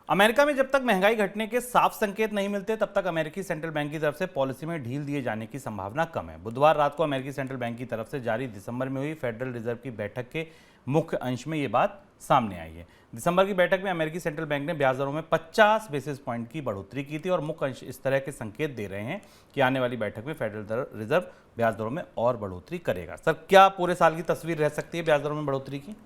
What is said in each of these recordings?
America में जब तक महंगाई घटने के साफ संकेत नहीं मिलते तब तक अमेरिकी सेंट्रल बैंक की तरफ से पॉलिसी में ढील दिए जाने की संभावना कम है। बुधवार रात को अमेरिकी सेंट्रल बैंक की तरफ से जारी दिसंबर में हुई फेडरल रिजर्व की बैठक के मुख्य अंश में ये बात सामने आई है। दिसंबर की बैठक में अमेरिकी सेंट्रल बैंक ने ब्याज दरों में 50 बेसिस पॉइंट की बढ़ोतरी की थी और मुख्य अंश इस तरह के संकेत दे रहे हैं कि आने वाली बैठक में फेडरल रिजर्व ब्याज दरों में और बढ़ोतरी करेगा। सर, क्या पूरे साल की तस्वीर रह सकती है ब्याज दरों में बढ़ोतरी की?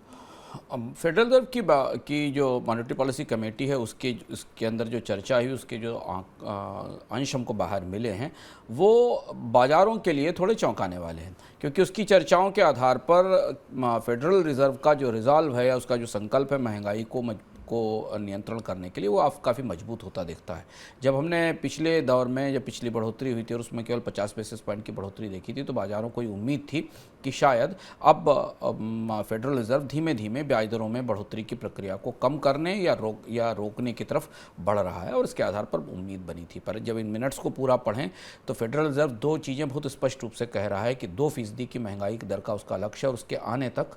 फेडरल रिजर्व की जो मॉनेटरी पॉलिसी कमेटी है उसके अंदर जो चर्चा हुई, उसके जो अंश हमको बाहर मिले हैं वो बाज़ारों के लिए थोड़े चौंकाने वाले हैं, क्योंकि उसकी चर्चाओं के आधार पर फेडरल रिजर्व का जो रिजॉल्व है या उसका जो संकल्प है महंगाई को नियंत्रण करने के लिए वो काफ़ी मजबूत होता दिखता है। जब हमने पिछले दौर में जब पिछली बढ़ोतरी हुई थी और उसमें केवल 50 बेसिस पॉइंट की बढ़ोतरी देखी थी तो बाज़ारों को उम्मीद थी कि शायद अब फेडरल रिजर्व धीमे धीमे ब्याज दरों में बढ़ोतरी की प्रक्रिया को कम करने या रोकने की तरफ बढ़ रहा है, और इसके आधार पर उम्मीद बनी थी। पर जब इन मिनट्स को पूरा पढ़ें तो फेडरल रिजर्व दो चीज़ें बहुत स्पष्ट रूप से कह रहा है कि 2% की महंगाई की दर का उसका लक्ष्य है और उसके आने तक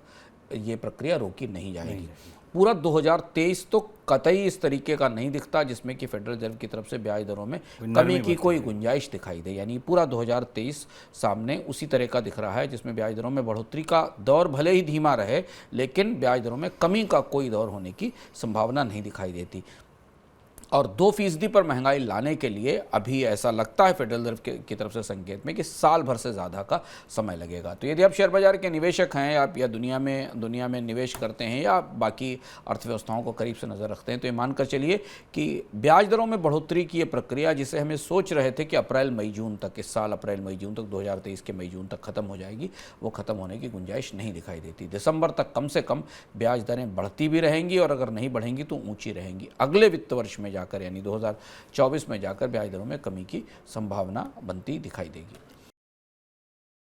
ये प्रक्रिया रोकी नहीं जाएगी। पूरा 2023 तो कतई इस तरीके का नहीं दिखता जिसमें कि फेडरल रिजर्व की तरफ से ब्याज दरों में कमी की कोई गुंजाइश दिखाई दे। यानी पूरा 2023 सामने उसी तरह का दिख रहा है जिसमें ब्याज दरों में बढ़ोतरी का दौर भले ही धीमा रहे लेकिन ब्याज दरों में कमी का कोई दौर होने की संभावना नहीं दिखाई देती। और 2% पर महंगाई लाने के लिए अभी ऐसा लगता है फेडरल रिजर्व की तरफ से संकेत में कि साल भर से ज़्यादा का समय लगेगा। तो यदि आप शेयर बाजार के निवेशक हैं आप या दुनिया में निवेश करते हैं या बाकी अर्थव्यवस्थाओं को करीब से नज़र रखते हैं तो ये मानकर चलिए कि ब्याज दरों में बढ़ोतरी की ये प्रक्रिया जिसे हमें सोच रहे थे कि अप्रैल मई जून तक, इस साल अप्रैल मई जून तक 2023 के मई जून तक ख़त्म हो जाएगी, वो ख़त्म होने की गुंजाइश नहीं दिखाई देती। दिसंबर तक कम से कम ब्याज दरें बढ़ती भी रहेंगी और अगर नहीं बढ़ेंगी तो ऊँची रहेंगी। अगले वित्त वर्ष में जाकर यानी 2024 में जाकर ब्याज दरों में कमी की संभावना बनती दिखाई देगी।